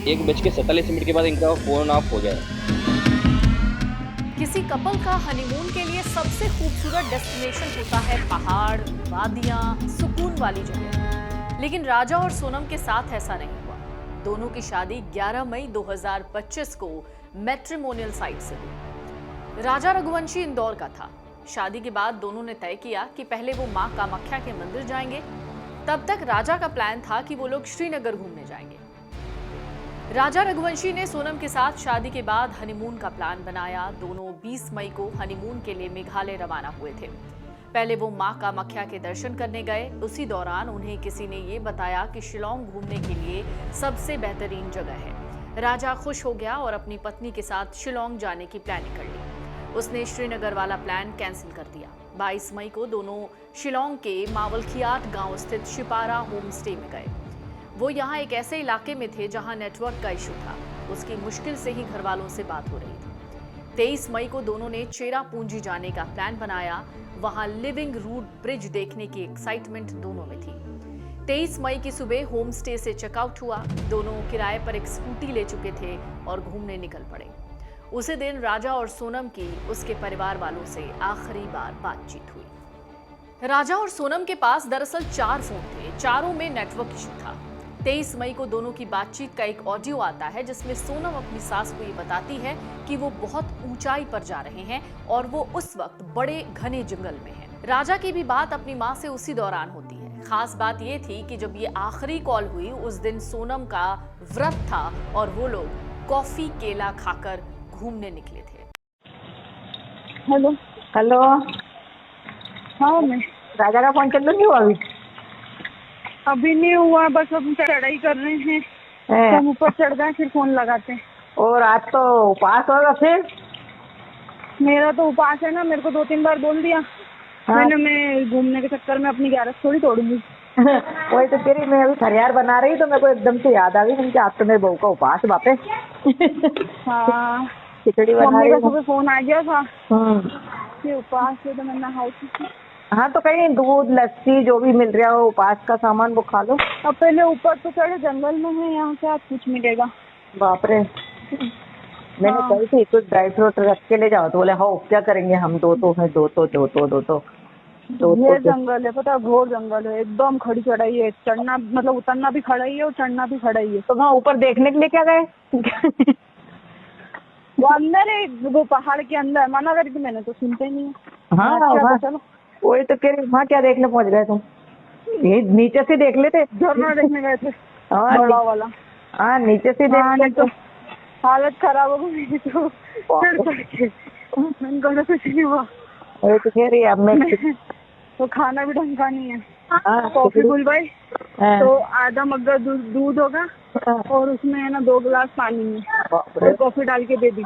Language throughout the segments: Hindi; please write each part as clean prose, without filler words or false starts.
1:47 के बाद इनका फ़ोन ऑफ हो गया। किसी कपल का हनीमून के लिए सबसे खूबसूरत डेस्टिनेशन होता है पहाड़, वादियां, सुकून वाली जगह। लेकिन राजा और सोनम के साथ ऐसा नहीं हुआ। दोनों की शादी 11 मई 2025 को मैट्रिमोनियल साइट से हुई। राजा रघुवंशी इंदौर का था। शादी के बाद दोनों ने तय किया कि पहले वो मां कामाख्या के मंदिर जाएंगे। तब तक राजा का प्लान था कि वो लोग श्रीनगर घूमने जाएंगे। राजा रघुवंशी ने सोनम के साथ शादी के बाद हनीमून का प्लान बनाया। दोनों 20 मई को हनीमून के लिए मेघालय रवाना हुए थे। पहले वो मां कामाख्या के दर्शन करने गए। उसी दौरान उन्हें किसी ने ये बताया कि शिलोंग घूमने के लिए सबसे बेहतरीन जगह है। राजा खुश हो गया और अपनी पत्नी के साथ शिलोंग जाने की प्लानिंग कर ली। उसने श्रीनगर वाला प्लान कैंसिल कर दिया। 22 मई को दोनों शिलोंग के मावलखियाट गांव स्थित शिपारा होम स्टे में गए। वो यहाँ एक ऐसे इलाके में थे जहाँ नेटवर्क का इशू था। उसकी मुश्किल से ही घर वालों से बात हो रही थी। 23 मई को दोनों ने चेरापूंजी जाने का प्लान बनाया। वहाँ लिविंग रूट ब्रिज देखने की एक्साइटमेंट दोनों में थी। 23 मई की सुबह होम स्टे से चेकआउट हुआ। दोनों किराए पर एक स्कूटी ले चुके थे और घूमने निकल पड़े। उसी दिन राजा और सोनम की उसके परिवार वालों से आखिरी बार बातचीत हुई। राजा और सोनम के पास दरअसल 4 फोन थे। चारों में नेटवर्क इशू था। 23 मई को दोनों की बातचीत का एक ऑडियो आता है जिसमें सोनम अपनी सास को ये बताती है कि वो बहुत ऊंचाई पर जा रहे हैं और वो उस वक्त बड़े घने जंगल में हैं। राजा की भी बात अपनी मां से उसी दौरान होती है। खास बात ये थी कि जब ये आखिरी कॉल हुई उस दिन सोनम का व्रत था और वो लोग कॉफी केला खाकर घूमने निकले थे। Hello hello. हाँ मैं राजा का फोन चालू नहीं हुआ अभी नहीं हुआ, बस हम चढ़ाई कर रहे हैं। है? हम ऊपर चढ़ गए फिर फोन लगाते हैं। और आज तो उपवास होगा फिर। मेरा तो उपास है ना, मेरे को 2-3 बार बोल दिया। हाँ। मैं घूमने के चक्कर में अपनी ग्यारह थोड़ी तोड़ूंगी। वही तो कह रही, मैं अभी खरियार बना रही तो मेरे को एकदम से याद आ गई कि आज तो मेरे बहू का उपवास बापे। हाँ खिचड़ी बना मम्मी रही का हूँ। सुबह फोन आ गया था हम्म। कि उपास है, तो मैं नहाई थी। हाँ तो कहीं दूध लस्सी जो भी मिल रहा हो उपवास का सामान वो खा लो। अब पहले ऊपर तो चढ़े, जंगल में है, यहाँ से आज कुछ मिलेगा। बाप रे। मैंने हाँ। कही थी कुछ ड्राई फ्रूट रख के ले जाओ तो बोले हाँ क्या करेंगे हम, दो तो ये जंगल है, पता, घोर जंगल है, एकदम खड़ी चढ़ाई है। चढ़ना मतलब उतरना भी खड़ा ही है और चढ़ना भी खड़ा ही है। तो वहाँ ऊपर देखने के लिए क्या गए? वो अंदर है, वो पहाड़ के अंदर। मना करी थी मैंने तो सुनते ही नहीं है। हाँ अच्छा हाँ। तो चलो। वही तो कह रही, वहाँ क्या देखने पहुँच गए तुम? ये नीचे से देख लेते। झरना देखने गए थे, हाँ बड़ा वाला। हाँ नीचे से देख हाँ, नहीं लेते। तो हालत खराब हो गई तो चढ़ के मैंने कहा कुछ नहीं हुआ। वही तो कह रही अब मैं तो खाना भी ढंग का नहीं है। हाँ, कॉफी बुलवाई हाँ, तो आधा मग्गा दूध होगा हाँ। और उसमें है ना 2 गिलास पानी में बाप रे। और कॉफी डाल के दे दी।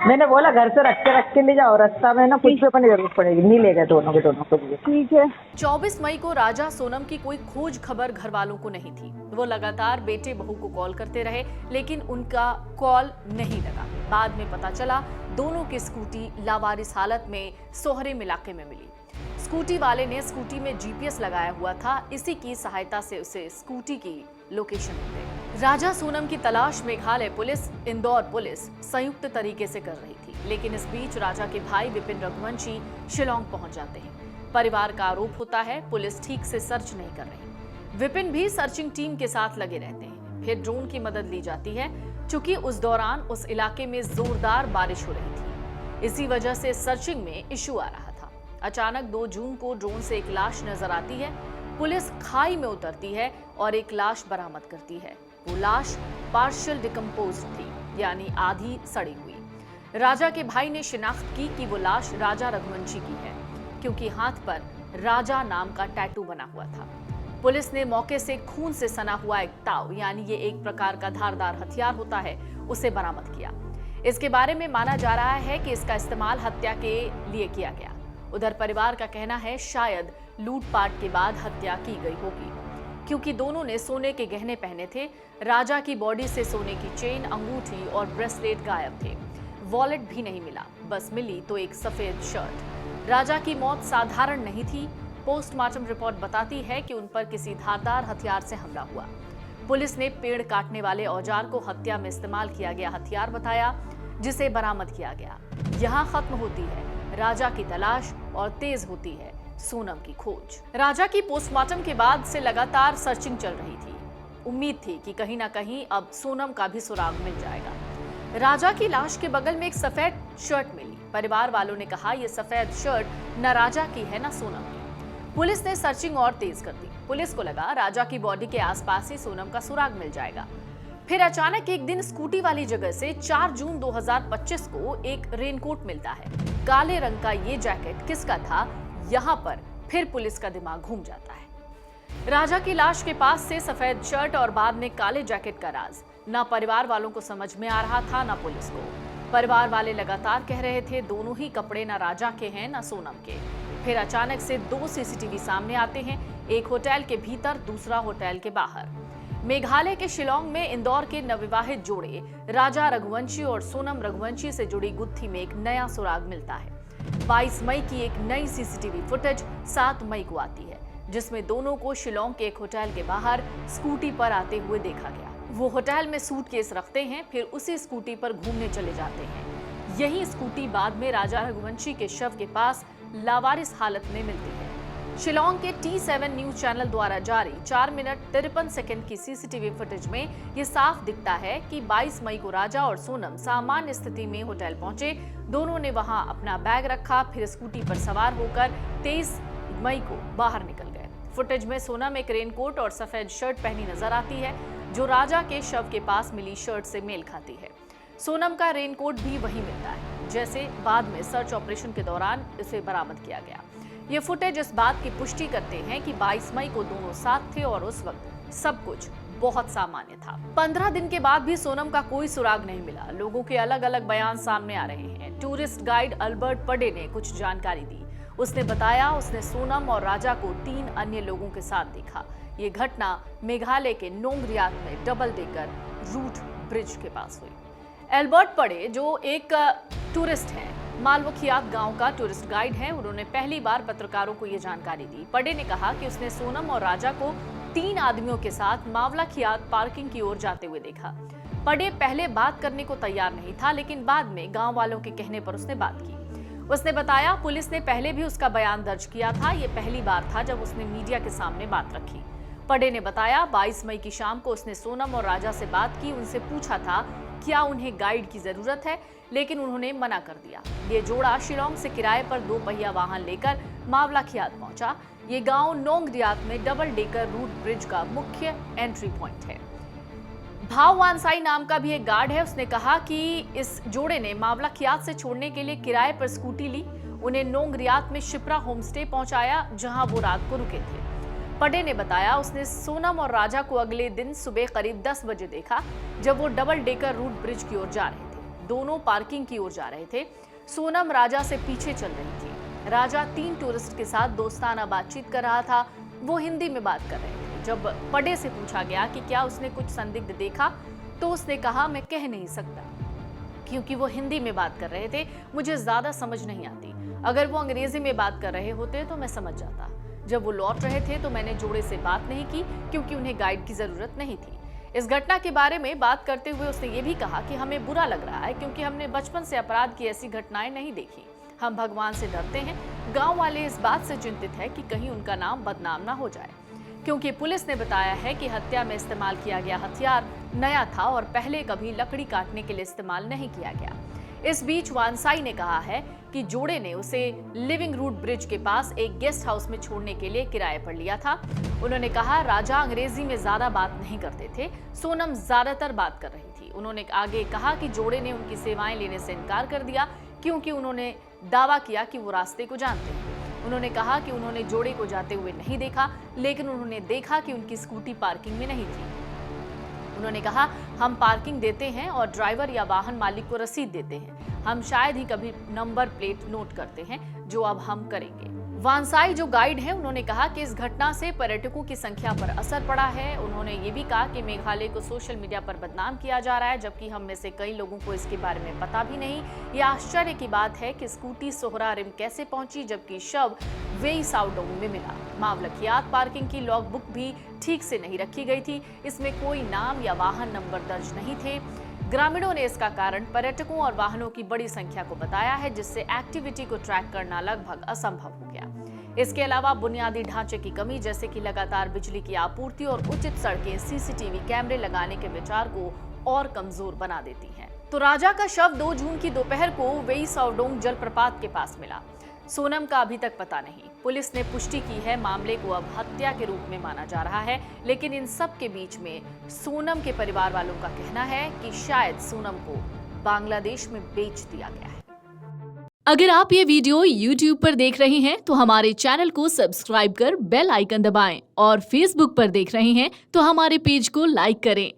मैंने बोला घर से रख के ले जाओ, रास्ता में ना कुछ भी अपनी जरूरत पड़ेगी। नहीं ले गए दोनों के लिए। ठीक है। 24 मई को राजा सोनम की कोई खोज खबर घर वालों को नहीं थी। वो लगातार बेटे बहू को कॉल करते रहे लेकिन उनका कॉल नहीं लगा। बाद में पता चला दोनों की स्कूटी लावारिस हालत में सोहरेम इलाके में मिली। स्कूटी वाले ने स्कूटी में जीपीएस लगाया हुआ था। इसी की सहायता से उसे स्कूटी की लोकेशन मिल गई। राजा सोनम की तलाश मेघालय पुलिस, इंदौर पुलिस संयुक्त तरीके से कर रही थी। लेकिन इस बीच राजा के भाई विपिन रघुवंशी शिलोंग पहुंच जाते हैं। परिवार का आरोप होता है पुलिस ठीक से सर्च नहीं कर रही। विपिन भी सर्चिंग टीम के साथ लगे रहते हैं। फिर ड्रोन की मदद ली जाती है। चूंकि उस दौरान उस इलाके में जोरदार बारिश हो रही थी, इसी वजह से सर्चिंग में इशू आ रहा था। अचानक 2 जून को ड्रोन से एक लाश नजर आती है। पुलिस खाई में उतरती है और एक लाश बरामद करती है। वो लाश पार्शियल डिकम्पोज्ड थी, यानी आधी सड़ी हुई। राजा के भाई ने शिनाख्त की कि वो लाश राजा रघुवंशी की है, क्योंकि हाथ पर राजा नाम का टैटू बना हुआ था। पुलिस ने मौके से खून से सना हुआ एक ताव, यानी ये एक प्रकार का धारदार हथियार होता है, उसे बरामद किया। इसके बारे में माना जा रहा है कि इसका इस्तेमाल हत्या के लिए किया गया। उधर परिवार का कहना है शायद लूटपाट के बाद हत्या की गई होगी, क्योंकि दोनों ने सोने के गहने पहने थे। राजा की बॉडी से सोने की चेन, अंगूठी और ब्रेसलेट गायब थे। वॉलेट भी नहीं मिला, बस मिली तो एक सफेद शर्ट। राजा की मौत साधारण नहीं थी। पोस्टमार्टम रिपोर्ट बताती है कि उन पर किसी धारदार हथियार से हमला हुआ। पुलिस ने पेड़ काटने वाले औजार को हत्या में इस्तेमाल किया गया हथियार बताया, जिसे बरामद किया गया। यहाँ खत्म होती है राजा की तलाश और तेज होती है सोनम की खोज। राजा की पोस्टमार्टम के बाद से लगातार सर्चिंग चल रही थी। उम्मीद थी कि कहीं ना कहीं अब सोनम का भी सुराग मिल जाएगा। राजा की लाश के बगल में एक सफेद शर्ट मिली। परिवार वालों ने कहा यह सफेद शर्ट न राजा की है न सोनम की। पुलिस ने सर्चिंग और तेज कर दी। पुलिस को लगा राजा की बॉडी के आसपास ही सोनम का सुराग मिल जाएगा। फिर अचानक एक दिन स्कूटी वाली जगह से 4 जून 2025 को एक रेनकोट मिलता है। काले रंग का ये जैकेट किसका था, यहाँ पर फिर पुलिस का दिमाग घूम जाता है। राजा की लाश के पास से सफेद शर्ट और बाद में काले जैकेट का राज ना परिवार वालों को समझ में आ रहा था ना पुलिस को। परिवार वाले लगातार कह रहे थे दोनों ही कपड़े ना राजा के हैं ना सोनम के। फिर अचानक से 2 सीसीटीवी सामने आते हैं, एक होटल के भीतर, दूसरा होटल के बाहर। मेघालय के शिलोंग में इंदौर के नवविवाहित जोड़े राजा रघुवंशी और सोनम रघुवंशी से जुड़ी गुत्थी में एक नया सुराग मिलता है। 22 मई की एक नई सीसीटीवी फुटेज 7 मई को आती है, जिसमें दोनों को शिलोंग के एक होटल के बाहर स्कूटी पर आते हुए देखा गया। वो होटल में सूटकेस रखते हैं, फिर उसी स्कूटी पर घूमने चले जाते हैं। यही स्कूटी बाद में राजा रघुवंशी के शव के पास लावारिस हालत में मिलती है। शिलोंग के T7 न्यूज चैनल द्वारा जारी 4 मिनट 53 सेकंड की सीसीटीवी फुटेज में ये साफ दिखता है कि 22 मई को राजा और सोनम सामान्य स्थिति में होटल पहुंचे। दोनों ने वहां अपना बैग रखा, फिर स्कूटी पर सवार होकर 23 मई को बाहर निकल गए। फुटेज में सोनम एक रेनकोट और सफेद शर्ट पहनी नजर आती है, जो राजा के शव के पास मिली शर्ट से मेल खाती है। सोनम का रेनकोट भी वही मिलता है, जैसे बाद में सर्च ऑपरेशन के दौरान इसे बरामद किया गया। ये फुटेज इस बात की पुष्टि करते हैं कि 22 मई को दोनों साथ थे और उस वक्त सब कुछ बहुत सामान्य था। 15 दिन के बाद भी सोनम का कोई सुराग नहीं मिला। लोगों के अलग अलग बयान सामने आ रहे हैं। टूरिस्ट गाइड अल्बर्ट पडे ने कुछ जानकारी दी। उसने बताया उसने सोनम और राजा को 3 अन्य लोगों के साथ देखा। ये घटना मेघालय के नोंगरियात में डबल डेकर रूट ब्रिज के पास हुई। अल्बर्ट पडे जो एक टूरिस्ट है, मालवखियात गांव का टूरिस्ट गाइड है, उन्होंने पहली बार पत्रकारों को ये जानकारी दी। पडे ने कहा कि उसने सोनम और राजा को 3 आदमियों के साथ मावलाखियात पार्किंग की ओर जाते हुए देखा। पडे पहले बात करने को तैयार नहीं था, लेकिन बाद में गांव वालों के कहने पर उसने बात की। उसने बताया पुलिस ने पहले भी उसका बयान दर्ज किया था, ये पहली बार था जब उसने मीडिया के सामने बात रखी। पडे ने बताया 22 मई की शाम को उसने सोनम और राजा से बात की, उनसे पूछा था क्या उन्हें गाइड की जरूरत है, लेकिन उन्होंने मना कर दिया। ये जोड़ा शिलोंग से किराए पर 2 पहिया वाहन लेकर मावलाखियात पहुंचा। ये गांव नोंगरियात में डबल डेकर रूट ब्रिज का मुख्य एंट्री पॉइंट है। भाव वानसाई नाम का भी एक गार्ड है। उसने कहा कि इस जोड़े ने मावलाखियात से छोड़ने के लिए किराए पर स्कूटी ली, उन्हें नोंगरियात में शिप्रा होमस्टे पहुंचाया, जहां वो रात को रुके थे। पडे ने बताया उसने सोनम और राजा को अगले दिन सुबह करीब 10 बजे देखा, जब वो डबल डेकर रूट ब्रिज की ओर जा रहे थे। दोनों पार्किंग की ओर जा रहे थे। सोनम राजा से पीछे चल रही थी। राजा 3 टूरिस्ट के साथ दोस्ताना बातचीत कर रहा था। वो हिंदी में बात कर रहे थे। जब पडे से पूछा गया कि क्या उसने कुछ संदिग्ध देखा, तो उसने कहा मैं कह नहीं सकता, क्योंकि वो हिंदी में बात कर रहे थे, मुझे ज्यादा समझ नहीं आती। अगर वो अंग्रेजी में बात कर रहे होते तो मैं समझ जाता। जब वो लौट रहे थे तो मैंने जोड़े से बात नहीं की, क्योंकि उन्हें गाइड की जरूरत नहीं थी। इस घटना के बारे में बात करते हुए उसने ये भी कहा कि हमें बुरा लग रहा है, क्योंकि हमने बचपन से अपराध की ऐसी घटनाएं नहीं देखी। हम भगवान से डरते हैं। गांव वाले इस बात से चिंतित है कि कहीं उनका नाम बदनाम ना हो जाए, क्योंकि पुलिस ने बताया है कि हत्या में इस्तेमाल किया गया हथियार नया था और पहले कभी लकड़ी काटने के लिए इस्तेमाल नहीं किया गया। इस बीच वानसाई ने कहा है कि जोड़े ने उसे लिविंग रूट ब्रिज के पास एक गेस्ट हाउस में छोड़ने के लिए किराए पर लिया था। उन्होंने कहा राजा अंग्रेजी में ज्यादा बात नहीं करते थे, सोनम ज्यादातर बात कर रही थी। उन्होंने आगे कहा कि जोड़े ने उनकी सेवाएं लेने से इनकार कर दिया, क्योंकि उन्होंने दावा किया कि वो रास्ते को जानते हैं। उन्होंने कहा कि उन्होंने जोड़े को जाते हुए नहीं देखा, लेकिन उन्होंने देखा कि उनकी स्कूटी पार्किंग में नहीं थी। उन्होंने कहा हम पार्किंग देते हैं और ड्राइवर या वाहन मालिक को रसीद देते हैं। हम शायद ही कभी नंबर प्लेट नोट करते हैं, जो अब हम करेंगे। वांसाई जो गाइड हैं, उन्होंने कहा कि इस घटना से पर्यटकों की संख्या पर असर पड़ा है। उन्होंने ये भी कहा कि मेघालय को सोशल मीडिया पर बदनाम किया जा रहा है, जबकि हम में से कई लोगों को इसके बारे में पता भी नहीं। ये आश्चर्य की बात है कि स्कूटी सोहरा रिम कैसे पहुंची, जबकि शव वेई साउडोंग में मिला। मावलखियात पार्किंग की लॉग बुक भी ठीक से नहीं रखी गई थी, इसमें कोई नाम या वाहन नंबर दर्ज नहीं थे। ग्रामीणों ने इसका कारण पर्यटकों और वाहनों की बड़ी संख्या को बताया है, जिससे एक्टिविटी को ट्रैक करना लगभग असंभव हो गया। इसके अलावा बुनियादी ढांचे की कमी, जैसे कि लगातार बिजली की आपूर्ति और उचित सड़कें, सीसीटीवी कैमरे लगाने के विचार को और कमजोर बना देती हैं। तो राजा का शव 2 जून की दोपहर को वेई साउडोंग जलप्रपात के पास मिला। सोनम का अभी तक पता नहीं। पुलिस ने पुष्टि की है, मामले को अब हत्या के रूप में माना जा रहा है, लेकिन इन सब के बीच में सोनम के परिवार वालों का कहना है कि शायद सोनम को बांग्लादेश में बेच दिया गया है। अगर आप ये वीडियो YouTube पर देख रहे हैं तो हमारे चैनल को सब्सक्राइब कर बेल आइकन दबाएं, और Facebook पर देख रहे हैं तो हमारे पेज को लाइक करें।